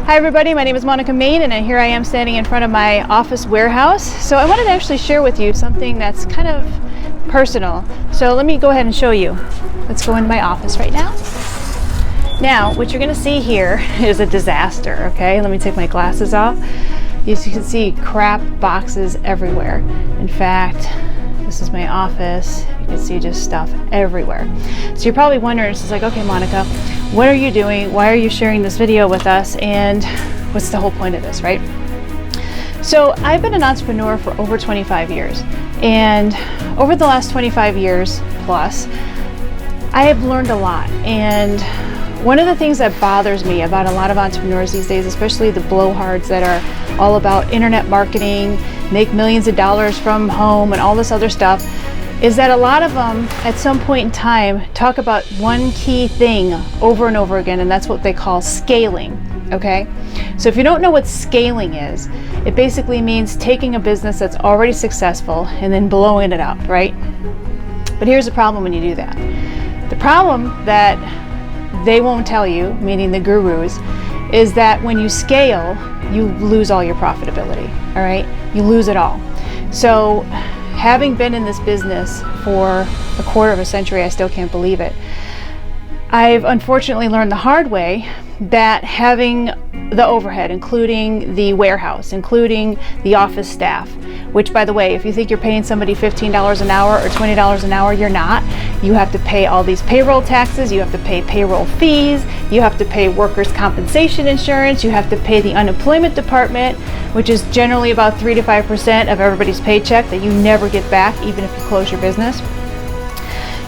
Hi everybody, my name is Monica Main and here I am standing in front of my office warehouse. So I wanted to actually share with you something that's kind of personal. So let me go ahead and show you. Let's go into my office right now. Now, what you're going to see here is a disaster, okay? Let me take my glasses off. As you can see, crap boxes everywhere. In fact, this is my office. You can see just stuff everywhere. So you're probably wondering, it's like, okay, Monica, what are you doing? Why are you sharing this video with us? And what's the whole point of this, right? So I've been an entrepreneur for over 25 years. And over the last 25 years plus, I have learned a lot. And one of the things that bothers me about a lot of entrepreneurs these days, especially the blowhards that are all about internet marketing, make millions of dollars from home and all this other stuff, is that a lot of them at some point in time talk about one key thing over and over again, and that's what they call scaling, okay? So if you don't know what scaling is, it basically means taking a business that's already successful and then blowing it up, right? But here's the problem when you do that. The problem that they won't tell you, meaning the gurus, is that when you scale, you lose all your profitability, all right? You lose it all. So having been in this business for a quarter of a century, I still can't believe it. I've unfortunately learned the hard way that having the overhead, including the warehouse, including the office staff, which, by the way, if you think you're paying somebody $15 an hour or $20 an hour, you're not. You have to pay all these payroll taxes, you have to pay payroll fees, you have to pay workers' compensation insurance, you have to pay the unemployment department, which is generally about 3 to 5% of everybody's paycheck that you never get back, even if you close your business.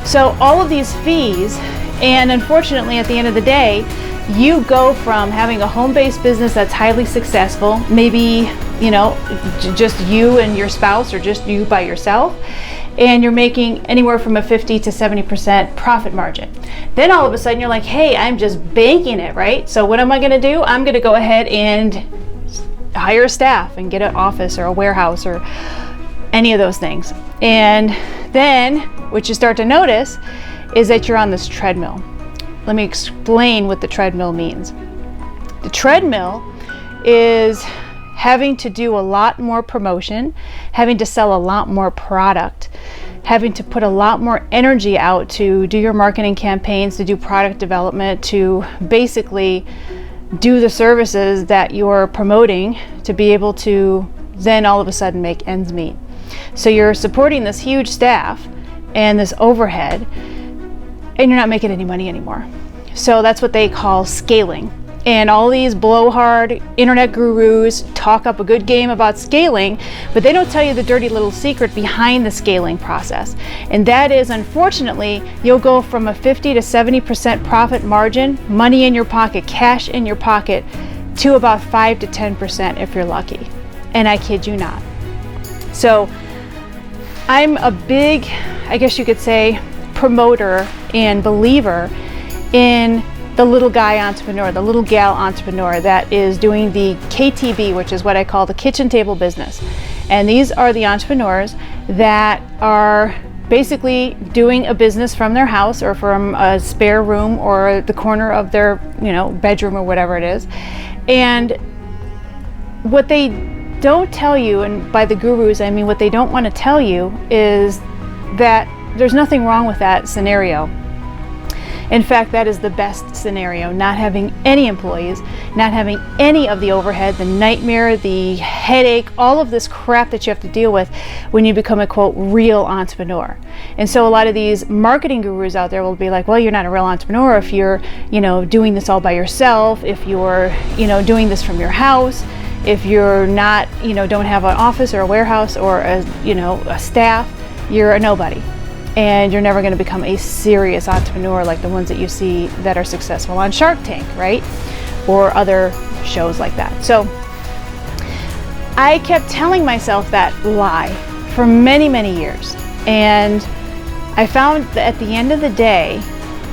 So all of these fees, and unfortunately at the end of the day, you go from having a home-based business that's highly successful, maybe, you know, just you and your spouse or just you by yourself, and you're making anywhere from a 50 to 70% profit margin. Then all of a sudden you're like, hey, I'm just banking it, right? So what am I going to do? I'm going to go ahead and hire staff and get an office or a warehouse or any of those things. And then what you start to notice is that you're on this treadmill. Let me explain what the treadmill means. The treadmill is having to do a lot more promotion, having to sell a lot more product, having to put a lot more energy out to do your marketing campaigns, to do product development, to basically do the services that you're promoting to be able to then all of a sudden make ends meet. So you're supporting this huge staff and this overhead, and you're not making any money anymore. So that's what they call scaling. And all these blowhard internet gurus talk up a good game about scaling, but they don't tell you the dirty little secret behind the scaling process. And that is, unfortunately, you'll go from a 50 to 70% profit margin, money in your pocket, cash in your pocket, to about 5 to 10% if you're lucky. And I kid you not. So I'm a big, I guess you could say, promoter and believer in the little guy entrepreneur, the little gal entrepreneur that is doing the KTB, which is what I call the kitchen table business. And these are the entrepreneurs that are basically doing a business from their house or from a spare room or the corner of their, bedroom or whatever it is. And what they don't tell you, and by the gurus I mean what they don't want to tell you, is that there's nothing wrong with that scenario. In fact, that is the best scenario, not having any employees, not having any of the overhead, the nightmare, the headache, all of this crap that you have to deal with when you become a, quote, real entrepreneur. And so a lot of these marketing gurus out there will be like, well, you're not a real entrepreneur if you're, doing this all by yourself, if you're, doing this from your house, if you're not, don't have an office or a warehouse or a staff, you're a nobody. And you're never going to become a serious entrepreneur like the ones that you see that are successful on Shark Tank, right? Or other shows like that. So I kept telling myself that lie for many, many years. And I found that at the end of the day,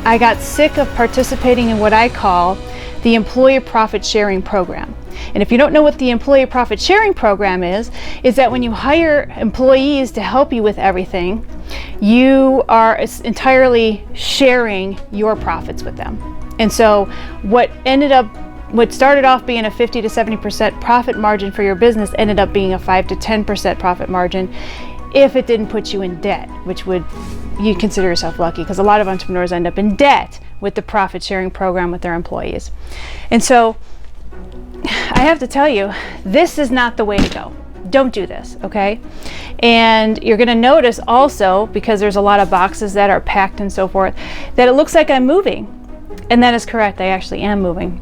I got sick of participating in what I call the employee profit sharing program. And if you don't know what the employee profit sharing program is that when you hire employees to help you with everything, you are entirely sharing your profits with them. And so what ended up what started off being a 50 to 70% profit margin for your business ended up being a 5 to 10% profit margin if it didn't put you in debt, which would you consider yourself lucky, because a lot of entrepreneurs end up in debt with the profit sharing program with their employees. And so I have to tell you, this is not the way to go. Don't do this, okay? And you're going to notice also, because there's a lot of boxes that are packed and so forth, that it looks like I'm moving. And that is correct, I actually am moving.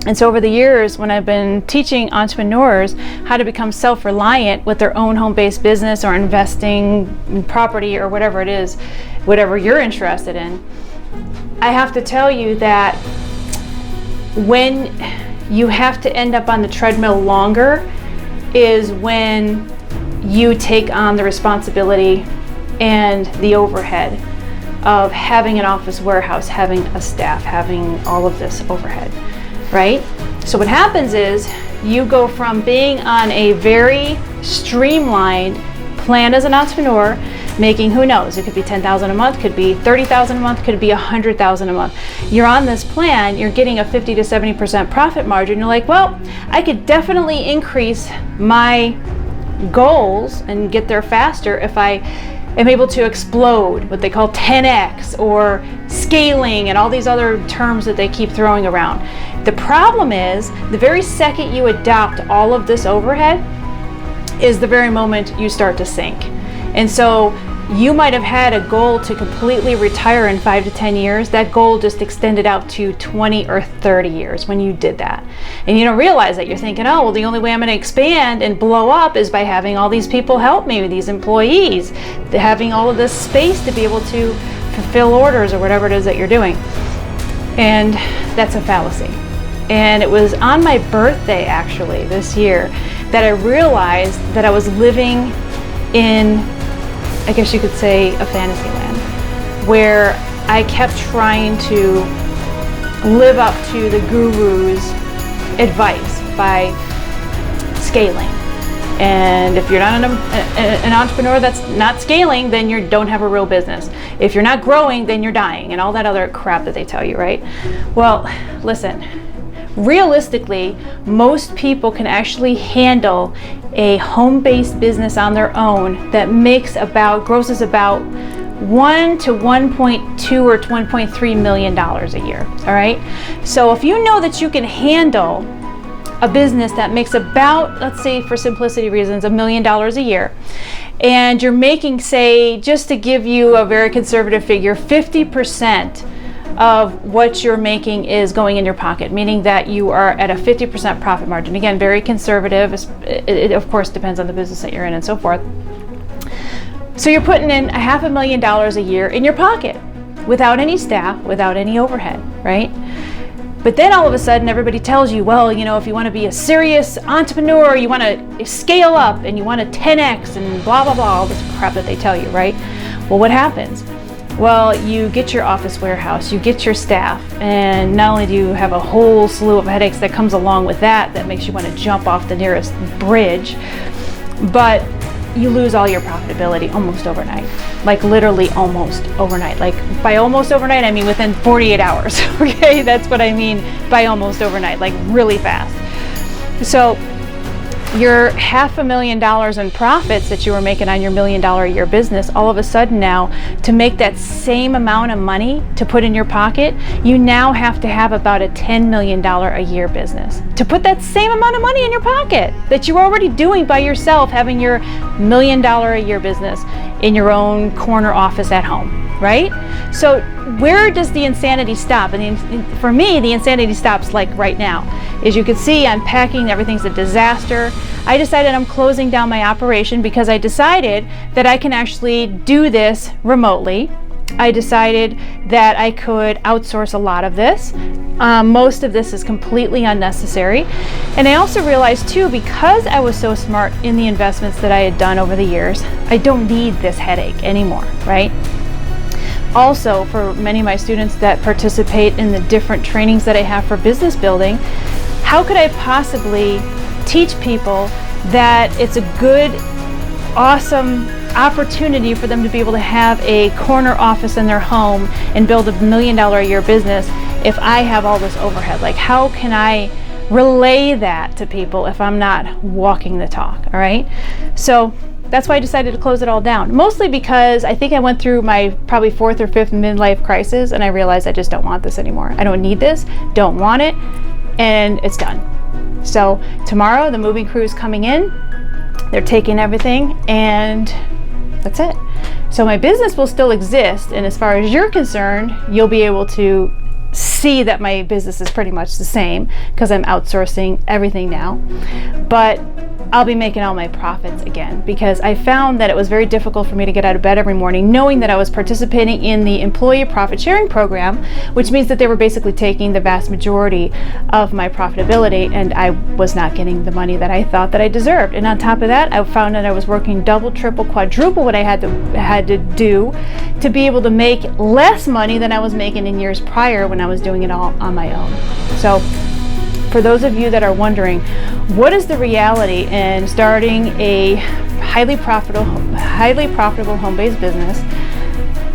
And so over the years, when I've been teaching entrepreneurs how to become self-reliant with their own home-based business or investing in property or whatever it is, whatever you're interested in, I have to tell you that when you have to end up on the treadmill longer is when you take on the responsibility and the overhead of having an office warehouse, having a staff, having all of this overhead. Right? So what happens is you go from being on a very streamlined plan as an entrepreneur, making, who knows, it could be $10,000 a month, could be $30,000 a month, could be $100,000 a month. You're on this plan, you're getting a 50 to 70% profit margin. You're like, well, I could definitely increase my goals and get there faster if I am able to explode, what they call 10x or scaling and all these other terms that they keep throwing around. The problem is, the very second you adopt all of this overhead is the very moment you start to sink. And so you might have had a goal to completely retire in 5 to 10 years. That goal just extended out to 20 or 30 years when you did that. And you don't realize that. You're thinking, oh, well, the only way I'm going to expand and blow up is by having all these people help me, these employees, having all of this space to be able to fulfill orders or whatever it is that you're doing. And that's a fallacy. And it was on my birthday, actually, this year, that I realized that I was living in, I guess you could say, a fantasy land, where I kept trying to live up to the guru's advice by scaling. And if you're not an entrepreneur that's not scaling, then you don't have a real business. If you're not growing, then you're dying, and all that other crap that they tell you, right? Well, listen. Realistically, most people can actually handle a home-based business on their own that grosses about $1 to $1.2 or $1.3 million a year. All right. So if you know that you can handle a business that makes about, let's say for simplicity reasons, $1 million a year, and you're making, say, just to give you a very conservative figure, 50% of what you're making is going in your pocket, meaning that you are at a 50% profit margin. Again, very conservative. It of course depends on the business that you're in and so forth. So you're putting in $500,000 a year in your pocket without any staff, without any overhead, right? But then all of a sudden everybody tells you, well, you know, if you want to be a serious entrepreneur, you want to scale up and you want to 10x and blah, blah, blah, all this crap that they tell you, right? Well, what happens? Well, you get your office warehouse, you get your staff, and not only do you have a whole slew of headaches that comes along with that makes you want to jump off the nearest bridge, but you lose all your profitability almost overnight. Like literally almost overnight. Like by almost overnight, I mean within 48 hours, okay? That's what I mean by almost overnight, like really fast. So your $500,000 in profits that you were making on your $1 million a year business, all of a sudden now, to make that same amount of money to put in your pocket, you now have to have about a $10 million a year business to put that same amount of money in your pocket that you were already doing by yourself, having your $1 million a year business in your own corner office at home, right? So where does the insanity stop? And for me, the insanity stops like right now. As you can see, I'm packing, everything's a disaster. I decided I'm closing down my operation because I decided that I can actually do this remotely. I decided that I could outsource a lot of this. Most of this is completely unnecessary. And I also realized too, because I was so smart in the investments that I had done over the years, I don't need this headache anymore, right? Also, for many of my students that participate in the different trainings that I have for business building, how could I possibly teach people that it's a good, awesome opportunity for them to be able to have a corner office in their home and build $1 million a year business if I have all this overhead? Like, how can I relay that to people if I'm not walking the talk? All right. So that's why I decided to close it all down. Mostly because I think I went through my probably 4th or 5th midlife crisis, and I realized I just don't want this anymore. I don't need this, don't want it, and it's done. So tomorrow the moving crew is coming in. They're taking everything, and that's it. So my business will still exist, and as far as you're concerned, you'll be able to see that my business is pretty much the same because I'm outsourcing everything now. But I'll be making all my profits again, because I found that it was very difficult for me to get out of bed every morning knowing that I was participating in the employee profit sharing program, which means that they were basically taking the vast majority of my profitability, and I was not getting the money that I thought that I deserved. And on top of that, I found that I was working double, triple, quadruple what I had to do to be able to make less money than I was making in years prior when I was doing it all on my own. So for those of you that are wondering, what is the reality in starting a highly profitable home-based business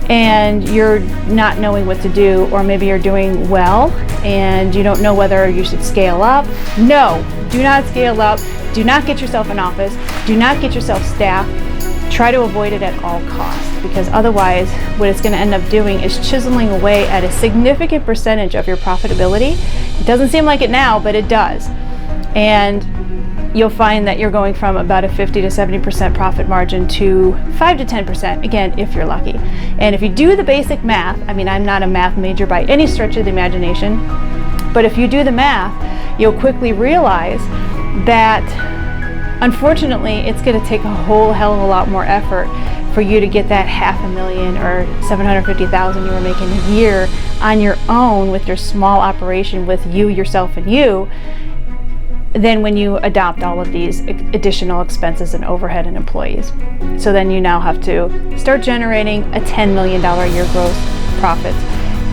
and you're not knowing what to do, or maybe you're doing well and you don't know whether you should scale up? No, do not scale up. Do not get yourself an office. Do not get yourself staff. Try to avoid it at all costs, because otherwise what it's going to end up doing is chiseling away at a significant percentage of your profitability. It doesn't seem like it now, but it does. And you'll find that you're going from about a 50 to 70% profit margin to 5 to 10%, again, if you're lucky. And if you do the basic math, I mean, I'm not a math major by any stretch of the imagination, but if you do the math, you'll quickly realize that unfortunately, it's going to take a whole hell of a lot more effort for you to get that $500,000 or $750,000 you were making a year on your own with your small operation with you, yourself, and you, than when you adopt all of these additional expenses and overhead and employees. So then you now have to start generating a $10 million a year gross profit.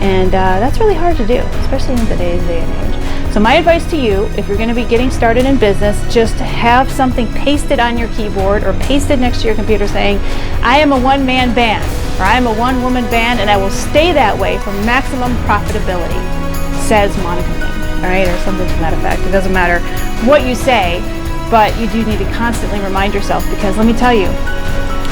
And that's really hard to do, especially in today's day and age. So my advice to you, if you're going to be getting started in business, just have something pasted on your keyboard or pasted next to your computer saying, I am a one-man band, or I am a one-woman band, and I will stay that way for maximum profitability, says Monica Main, all right, or something to that effect. It doesn't matter what you say, but you do need to constantly remind yourself, because let me tell you,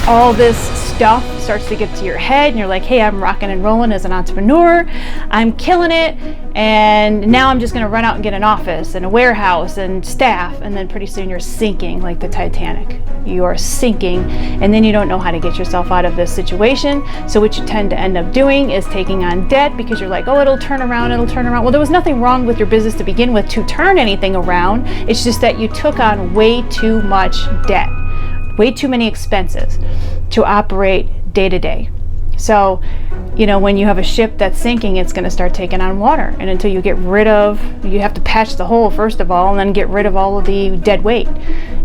all this stuff starts to get to your head and you're like, hey, I'm rocking and rolling as an entrepreneur, I'm killing it, and now I'm just going to run out and get an office and a warehouse and staff, and then pretty soon you're sinking like the Titanic. You are sinking, and then you don't know how to get yourself out of this situation. So what you tend to end up doing is taking on debt, because you're like, oh, it'll turn around. Well, there was nothing wrong with your business to begin with to turn anything around. It's just that you took on way too much debt, way too many expenses to operate day to day. So, you know, when you have a ship that's sinking, it's going to start taking on water. And until you you have to patch the hole first of all, and then get rid of all of the dead weight.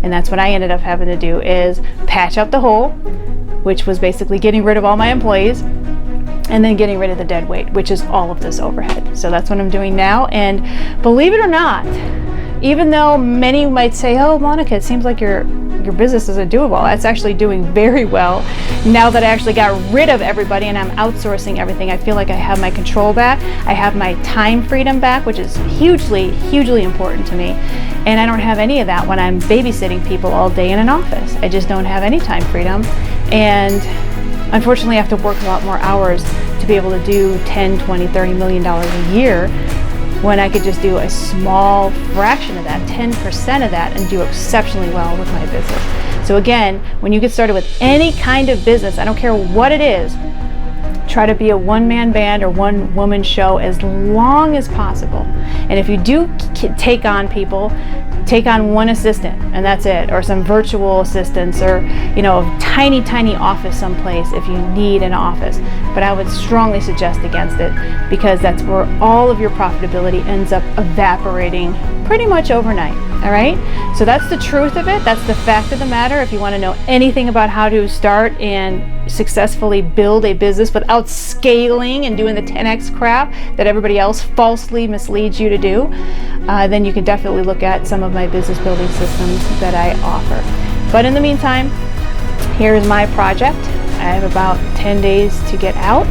And that's what I ended up having to do, is patch up the hole, which was basically getting rid of all my employees, and then getting rid of the dead weight, which is all of this overhead. So that's what I'm doing now. And believe it or not, even though many might say, oh, Monica, it seems like your business isn't doable, that's actually doing very well. Now that I actually got rid of everybody and I'm outsourcing everything, I feel like I have my control back. I have my time freedom back, which is hugely, hugely important to me. And I don't have any of that when I'm babysitting people all day in an office. I just don't have any time freedom. And unfortunately, I have to work a lot more hours to be able to do $10, $20, $30 million a year, when I could just do a small fraction of that, 10% of that, and do exceptionally well with my business. So again, when you get started with any kind of business, I don't care what it is, try to be a one-man band or one-woman show as long as possible. And if you do take on people, take on one assistant and that's it, or some virtual assistants, or a tiny office someplace if you need an office. But I would strongly suggest against it, because that's where all of your profitability ends up evaporating pretty much overnight. All right, so that's the truth of it. That's the fact of the matter. If you want to know anything about how to start and successfully build a business without scaling and doing the 10x crap that everybody else falsely misleads you to do, then you can definitely look at some of my business building systems that I offer. But in the meantime, here's my project. I have about 10 days to get out,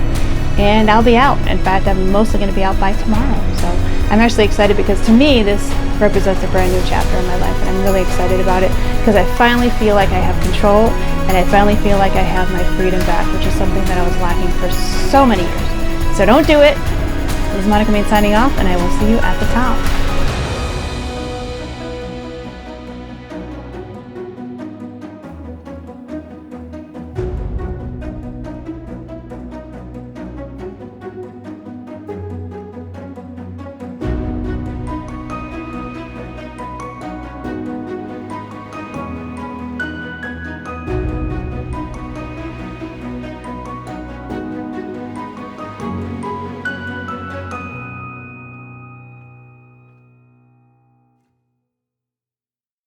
and I'll be out. In fact, I'm mostly going to be out by tomorrow. So I'm actually excited because to me this represents a brand new chapter in my life, and I'm really excited about it because I finally feel like I have control, and I finally feel like I have my freedom back, which is something that I was lacking for so many years. So don't do it. This is Monica Main signing off, and I will see you at the top.